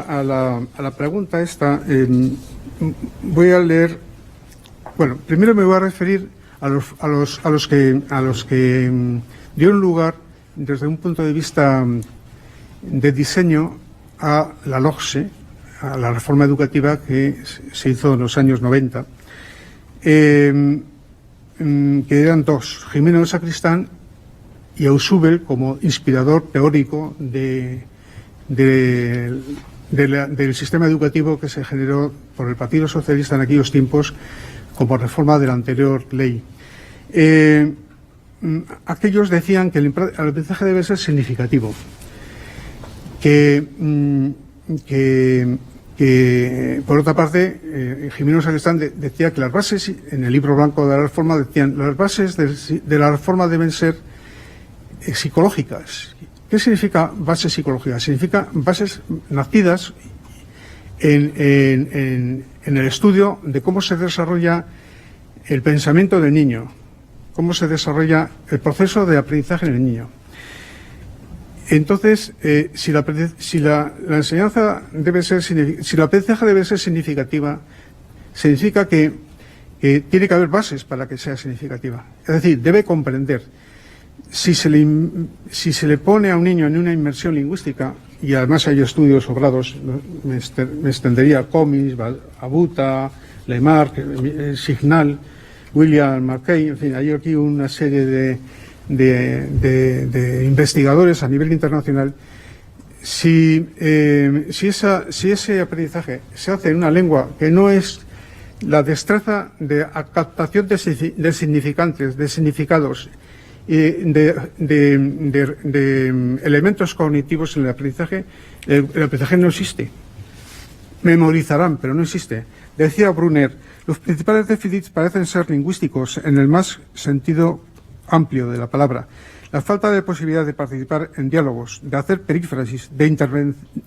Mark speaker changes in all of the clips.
Speaker 1: a la pregunta esta, voy a leer. Bueno, primero me voy a referir a los que dieron lugar desde un punto de vista de diseño a la LOGSE, a la reforma educativa que se hizo en los años 90, que eran dos: Gimeno Sacristán y Ausubel como inspirador teórico del sistema educativo que se generó por el Partido Socialista en aquellos tiempos como reforma de la anterior ley. Aquellos decían que el aprendizaje debe ser significativo, que por otra parte, Gimeno Sacristán decía que las bases, en el libro blanco de la reforma, decían las bases de la reforma deben ser psicológicas. ¿Qué significa bases psicológicas? Significa bases nacidas en el estudio de cómo se desarrolla el pensamiento del niño, cómo se desarrolla el proceso de aprendizaje en el niño. Entonces, si la enseñanza debe ser, si la aprendizaje debe ser significativa, significa que tiene que haber bases para que sea significativa. Es decir, debe comprender. Si se le pone a un niño en una inmersión lingüística, y además hay estudios sobrados, me extendería a Comis, Abuta, Lemark, Signal, William Markey, en fin, hay aquí una serie de investigadores a nivel internacional. Si ese aprendizaje se hace en una lengua que no es la destreza de captación de significantes, de significados, de elementos cognitivos en el aprendizaje no existe. Memorizarán, pero no existe. Decía Brunner, los principales déficits parecen ser lingüísticos en el más sentido amplio de la palabra. La falta de posibilidad de participar en diálogos, de hacer perífrasis, de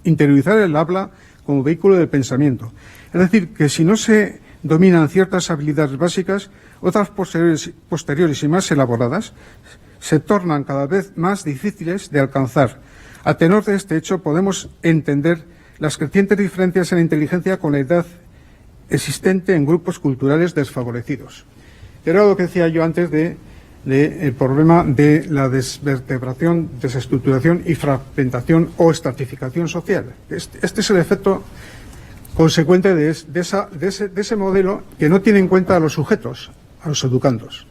Speaker 1: interiorizar el habla como vehículo del pensamiento. Es decir, que si no se dominan ciertas habilidades básicas, otras posteriores y más elaboradas se tornan cada vez más difíciles de alcanzar. A tenor de este hecho, podemos entender las crecientes diferencias en la inteligencia con la edad existente en grupos culturales desfavorecidos. Era lo que decía yo antes el problema de la desvertebración, desestructuración y fragmentación o estratificación social. Este es el efecto consecuente de ese modelo que no tiene en cuenta a los sujetos, a los educandos.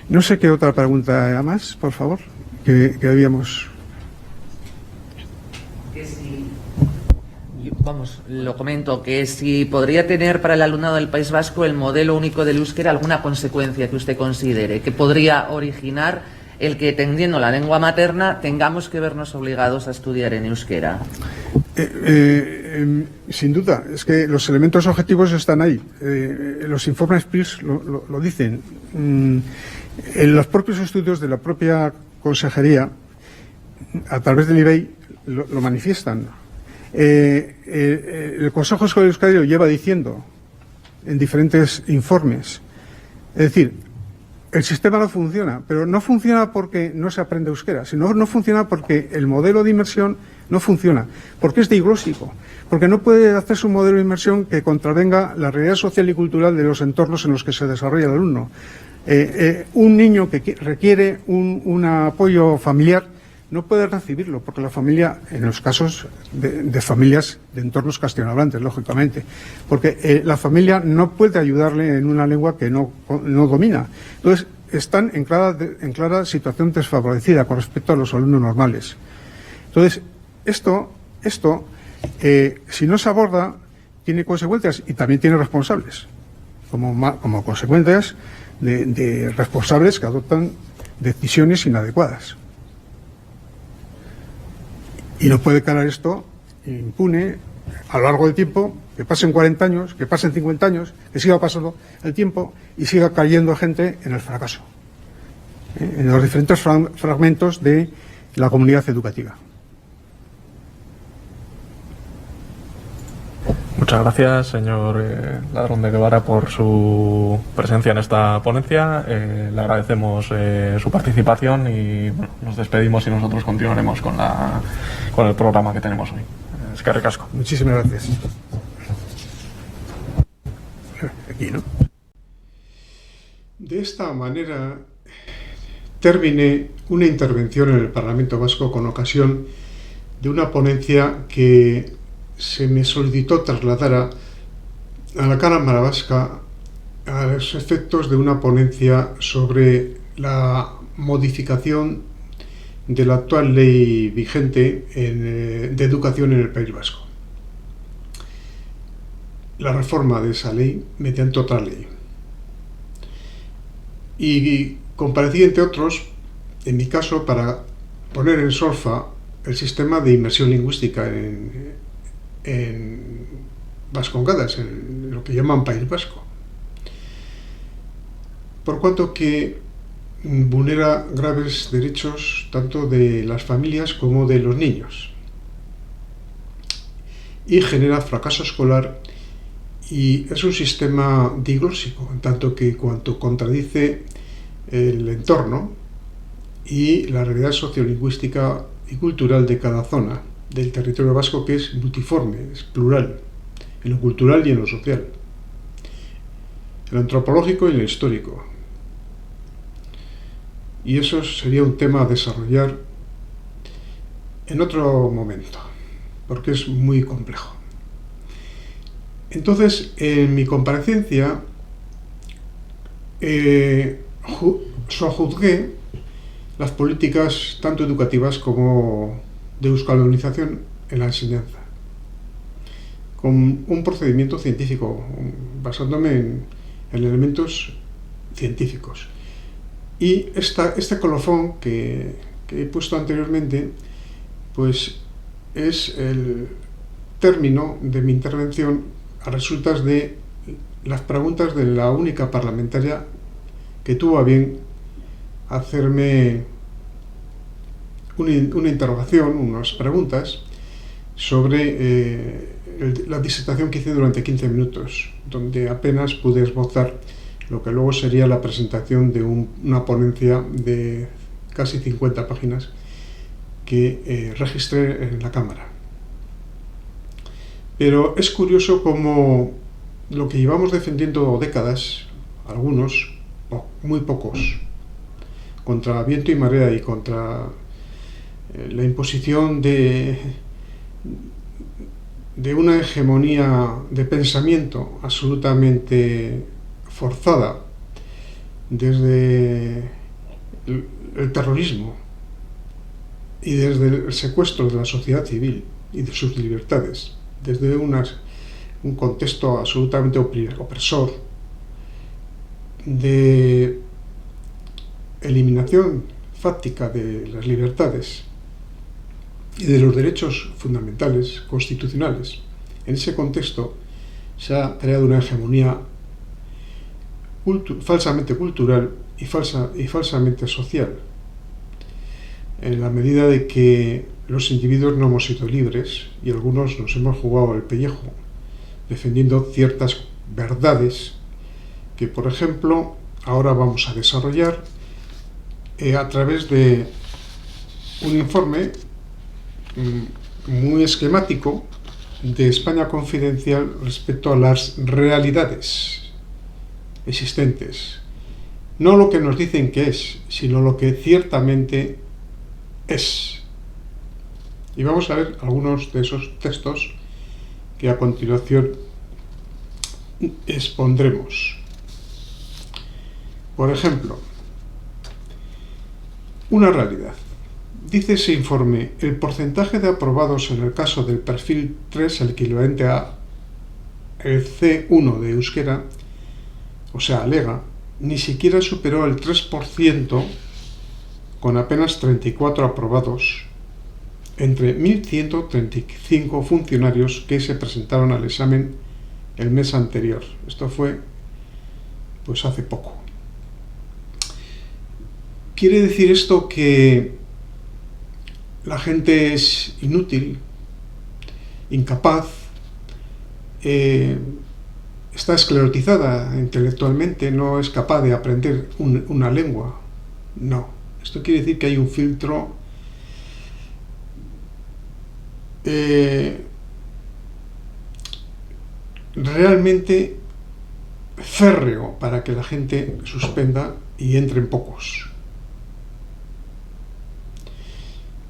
Speaker 1: No sé qué otra pregunta más, por favor, que habíamos.
Speaker 2: Vamos, lo comento, que si podría tener para el alumnado del País Vasco el modelo único del euskera alguna consecuencia que usted considere, que podría originar el que, teniendo la lengua materna, tengamos que vernos obligados a estudiar en euskera.
Speaker 1: Sin duda, es que los elementos objetivos están ahí. Los informes PIRS lo dicen. En los propios estudios de la propia consejería, a través del IBEI, lo manifiestan. El Consejo Escolar de Euskadi lo lleva diciendo en diferentes informes. Es decir, el sistema no funciona, pero no funciona porque no se aprende euskera, sino no funciona porque el modelo de inmersión no funciona, porque es diglósico, porque no puede hacerse un modelo de inmersión que contravenga la realidad social y cultural de los entornos en los que se desarrolla el alumno. Un niño que requiere un apoyo familiar no puede recibirlo, porque la familia, en los casos de familias de entornos castellanohablantes, lógicamente, porque la familia no puede ayudarle en una lengua que no domina. Entonces, están en clara situación desfavorecida con respecto a los alumnos normales. Entonces, esto si no se aborda, tiene consecuencias y también tiene responsables, como consecuencias de responsables que adoptan decisiones inadecuadas. Y no puede quedar esto impune a lo largo del tiempo, que pasen 40 años, que pasen 50 años, que siga pasando el tiempo y siga cayendo gente en el fracaso, en los diferentes fragmentos de la comunidad educativa.
Speaker 3: Muchas gracias, señor Ladrón de Guevara, por su presencia en esta ponencia. Le agradecemos su participación y bueno, nos despedimos y nosotros continuaremos con el programa que tenemos hoy. Eskerrik asko.
Speaker 1: Muchísimas gracias. Aquí, ¿no? De esta manera terminé una intervención en el Parlamento Vasco con ocasión de una ponencia que se me solicitó trasladara a la Cámara Vasca a los efectos de una ponencia sobre la modificación de la actual ley vigente de educación en el País Vasco. La reforma de esa ley mediante otra ley. Y comparecí, entre otros, en mi caso, para poner en solfa el sistema de inmersión lingüística en Vascongadas, en lo que llaman País Vasco. Por cuanto que vulnera graves derechos tanto de las familias como de los niños y genera fracaso escolar, y es un sistema diglósico, en tanto que cuanto contradice el entorno y la realidad sociolingüística y cultural de cada zona del territorio vasco, que es multiforme, es plural, en lo cultural y en lo social, en lo antropológico y en lo histórico. Y eso sería un tema a desarrollar en otro momento, porque es muy complejo. Entonces, en mi comparecencia, sojuzgué las políticas tanto educativas como de euskaldunización en la enseñanza, con un procedimiento científico, basándome en elementos científicos. Y este colofón que he puesto anteriormente, pues es el término de mi intervención a resultas de las preguntas de la única parlamentaria que tuvo a bien hacerme una interrogación, unas preguntas sobre la disertación que hice durante 15 minutos, donde apenas pude esbozar lo que luego sería la presentación de una ponencia de casi 50 páginas que registré en la Cámara. Pero es curioso cómo lo que llevamos defendiendo décadas, algunos, muy pocos, contra viento y marea y contra la imposición de una hegemonía de pensamiento absolutamente forzada desde el terrorismo y desde el secuestro de la sociedad civil y de sus libertades, desde un contexto absolutamente opresor, de eliminación fáctica de las libertades y de los derechos fundamentales constitucionales. En ese contexto se ha creado una hegemonía falsamente cultural y falsamente social, en la medida de que los individuos no hemos sido libres y algunos nos hemos jugado el pellejo defendiendo ciertas verdades que, por ejemplo, ahora vamos a desarrollar a través de un informe muy esquemático de España Confidencial respecto a las realidades existentes. No lo que nos dicen que es, sino lo que ciertamente es. Y vamos a ver algunos de esos textos que a continuación expondremos. Por ejemplo, una realidad. Dice ese informe: el porcentaje de aprobados en el caso del perfil 3, el equivalente a el C1 de euskera, o sea, alega, ni siquiera superó el 3%, con apenas 34 aprobados entre 1.135 funcionarios que se presentaron al examen el mes anterior. Esto fue, pues, hace poco. ¿Quiere decir esto que la gente es inútil, incapaz, está esclerotizada intelectualmente, no es capaz de aprender una lengua? No. Esto quiere decir que hay un filtro
Speaker 4: realmente férreo para que la gente suspenda y entren pocos.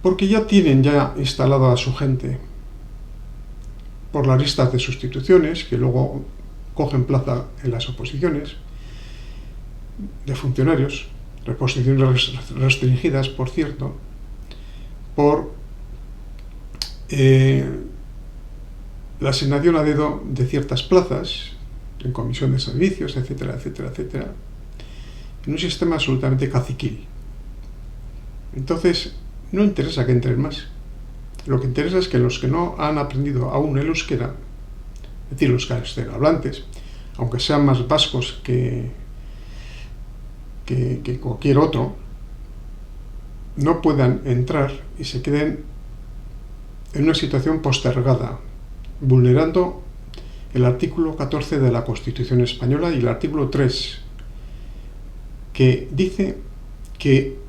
Speaker 4: Porque ya tienen instalada a su gente por las listas de sustituciones, que luego cogen plaza en las oposiciones, de funcionarios, reposiciones restringidas, por cierto, por la asignación a dedo de ciertas plazas en comisión de servicios, etcétera, etcétera, etcétera, en un sistema absolutamente caciquil. Entonces, no interesa que entren más. Lo que interesa es que los que no han aprendido aún el euskera, es decir, los castellanohablantes, aunque sean más vascos que cualquier otro, no puedan entrar y se queden en una situación postergada, vulnerando el artículo 14 de la Constitución española y el artículo 3, que dice que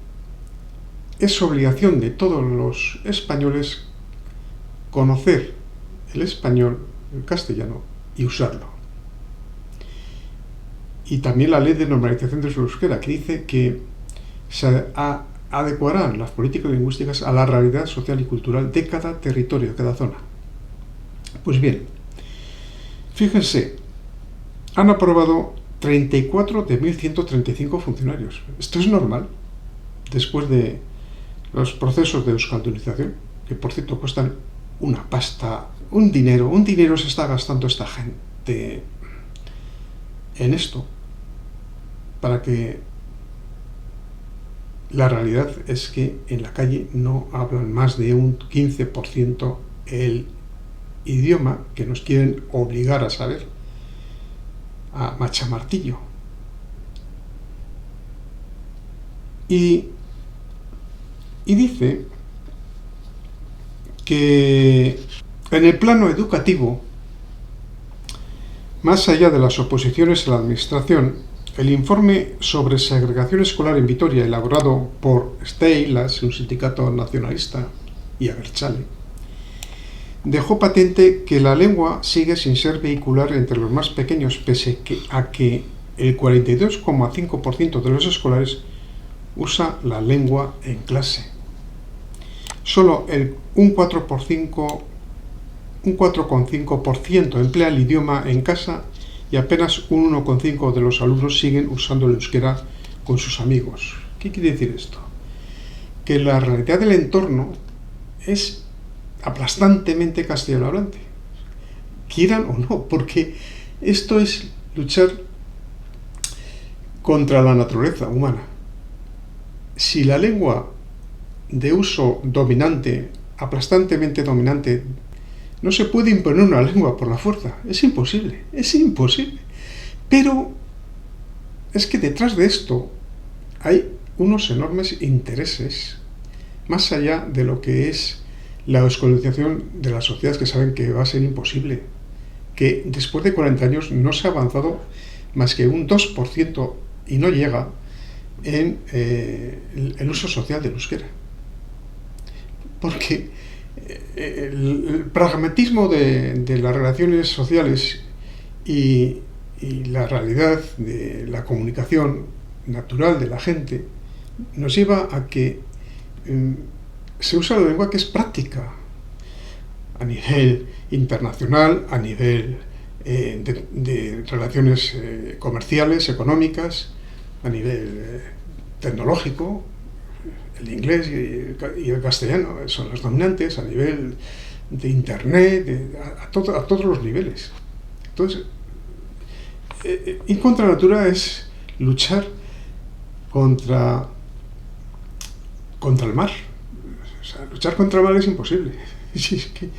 Speaker 4: es obligación de todos los españoles conocer el español, el castellano, y usarlo. Y también la ley de normalización de su euskera, que dice que se adecuarán las políticas lingüísticas a la realidad social y cultural de cada territorio, de cada zona. Pues bien, fíjense, han aprobado 34 de 1.135 funcionarios. Esto es normal, después de los procesos de euskaldunización, que por cierto cuestan una pasta, un dinero se está gastando esta gente en esto, para que la realidad es que en la calle no hablan más de un 15% el idioma que nos quieren obligar a saber, a machamartillo. Y dice que en el plano educativo, más allá de las oposiciones a la administración, el informe sobre segregación escolar en Vitoria, elaborado por Steilas, un sindicato nacionalista, y Abertzale, dejó patente que la lengua sigue sin ser vehicular entre los más pequeños, pese a que el 42,5% de los escolares usa la lengua en clase. Solo un 4,5% emplea el idioma en casa y apenas un 1,5% de los alumnos siguen usando el euskera con sus amigos. ¿Qué quiere decir esto? Que la realidad del entorno es aplastantemente castellanohablante, quieran o no, porque esto es luchar contra la naturaleza humana. Si la lengua de uso dominante, aplastantemente dominante, no se puede imponer una lengua por la fuerza, es imposible. Pero es que detrás de esto hay unos enormes intereses, más allá de lo que es la euskaldunización de las sociedades, que saben que va a ser imposible, que después de 40 años no se ha avanzado más que un 2% y no llega en el uso social del euskera. Porque el pragmatismo de las relaciones sociales y la realidad de la comunicación natural de la gente nos lleva a que se usa la lengua que es práctica a nivel internacional, a nivel de relaciones comerciales, económicas, a nivel tecnológico. El inglés y el castellano son los dominantes, a nivel de internet, a todos los niveles. Entonces, ir contra la natura es luchar contra el mar. O sea, luchar contra el mar es imposible. Es que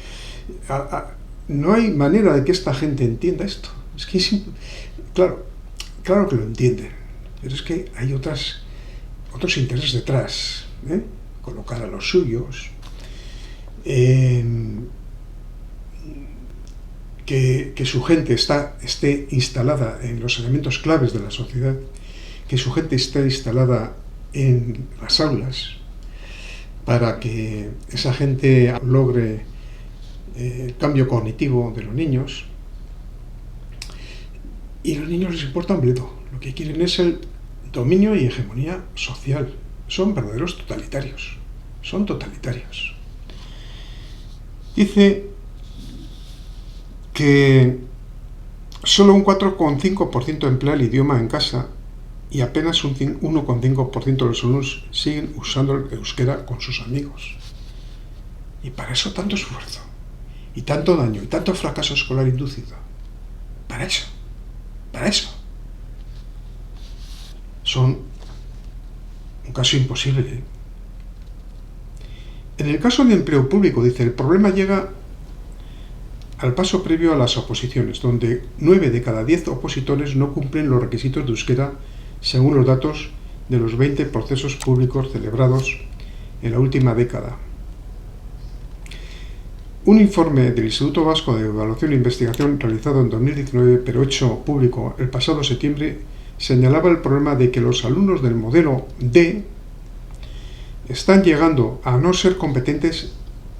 Speaker 4: no hay manera de que esta gente entienda esto. Es que claro que lo entienden, pero es que hay otros intereses detrás. Colocar a los suyos, que su gente esté instalada en los elementos claves de la sociedad, que su gente esté instalada en las aulas, para que esa gente logre el cambio cognitivo de los niños, Y a los niños les importa un bledo. Lo que quieren es el dominio y hegemonía social. Son verdaderos totalitarios. Son totalitarios. Dice que solo un 4,5% emplea el idioma en casa y apenas un 1,5% de los alumnos siguen usando el euskera con sus amigos. Y para eso tanto esfuerzo, y tanto daño, y tanto fracaso escolar inducido. Para eso. Son un caso imposible, ¿eh? En el caso de empleo público, dice, el problema llega al paso previo a las oposiciones, donde 9 de cada 10 opositores no cumplen los requisitos de euskera según los datos de los 20 procesos públicos celebrados en la última década. Un informe del Instituto Vasco de Evaluación e Investigación realizado en 2019, pero hecho público el pasado septiembre, señalaba el problema de que los alumnos del modelo D están llegando a no ser competentes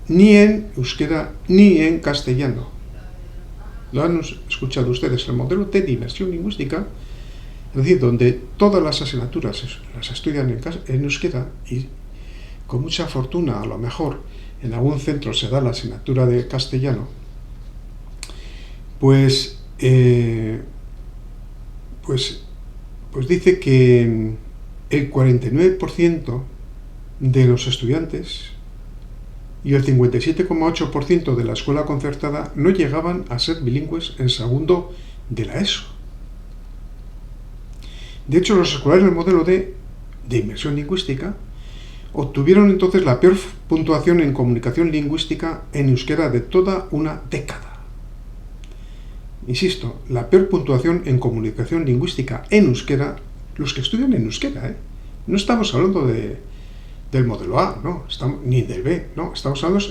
Speaker 4: ni en euskera ni en castellano. Lo han escuchado ustedes, el modelo D de inmersión lingüística, es decir, donde todas las asignaturas las estudian en euskera y con mucha fortuna, a lo mejor en algún centro se da la asignatura de castellano, pues dice que el 49% de los estudiantes y el 57,8% de la escuela concertada no llegaban a ser bilingües en segundo de la ESO. De hecho, los escolares del modelo D de inmersión lingüística obtuvieron entonces la peor puntuación en comunicación lingüística en euskera de toda una década. Insisto, la peor puntuación en comunicación lingüística en euskera, los que estudian en euskera, ¿eh? No estamos hablando del modelo A, no, ni del B, no, estamos hablando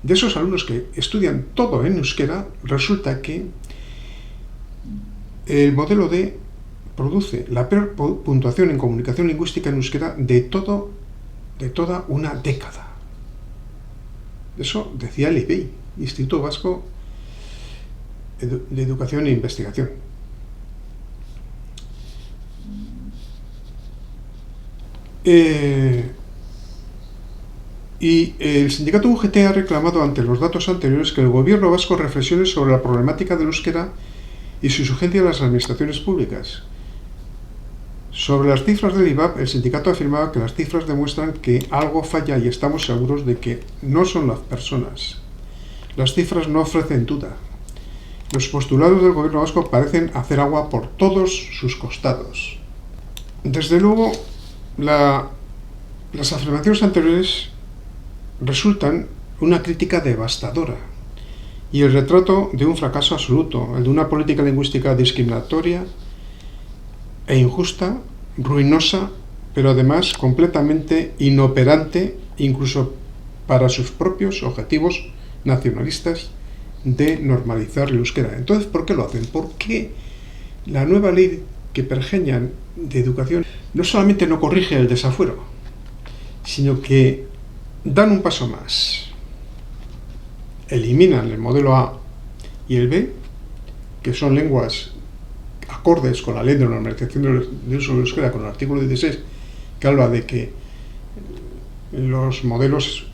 Speaker 4: de esos alumnos que estudian todo en euskera. Resulta que el modelo D produce la peor puntuación en comunicación lingüística en euskera de toda una década. Eso decía el IBEI, Instituto Vasco de Educación e Investigación. Y el sindicato UGT ha reclamado ante los datos anteriores que el gobierno vasco reflexione sobre la problemática del euskera y su urgencia en las administraciones públicas. Sobre las cifras del IVAP, el sindicato afirmaba que las cifras demuestran que algo falla y estamos seguros de que no son las personas. Las cifras no ofrecen duda. Los postulados del gobierno vasco parecen hacer agua por todos sus costados. Desde luego, las afirmaciones anteriores resultan una crítica devastadora y el retrato de un fracaso absoluto, el de una política lingüística discriminatoria e injusta, ruinosa, pero además completamente inoperante incluso para sus propios objetivos nacionalistas de normalizar el euskera. Entonces, ¿por qué lo hacen? Porque la nueva ley que pergeñan de educación no solamente no corrige el desafuero, sino que dan un paso más. Eliminan el modelo A y el B, que son lenguas acordes con la ley de normalización de uso del euskera, con el artículo 16, que habla de que los modelos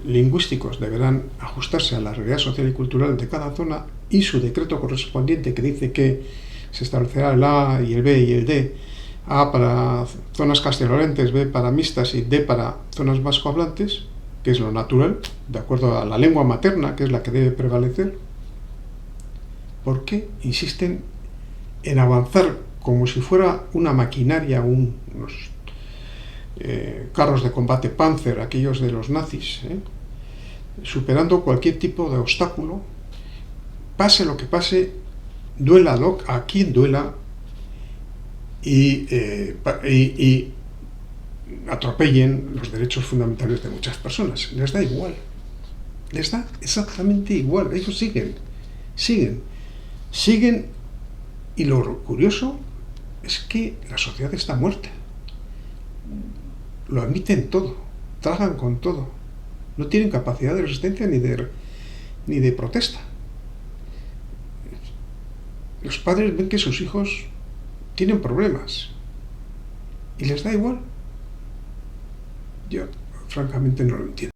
Speaker 4: lingüísticos deberán ajustarse a la realidad social y cultural de cada zona, y su decreto correspondiente que dice que se establecerá el A y el B y el D, A para zonas castellanohablantes, B para mixtas y D para zonas vascohablantes, que es lo natural, de acuerdo a la lengua materna, que es la que debe prevalecer. ¿Por qué insisten en avanzar como si fuera una maquinaria, unos carros de combate Panzer, aquellos de los nazis, superando cualquier tipo de obstáculo, pase lo que pase, duela a quien duela, y atropellen los derechos fundamentales de muchas personas? Les da igual, les da exactamente igual. Ellos siguen, y lo curioso es que la sociedad está muerta. Lo admiten todo, tragan con todo, no tienen capacidad de resistencia ni de protesta. Los padres ven que sus hijos tienen problemas y les da igual. Yo, francamente, no lo entiendo.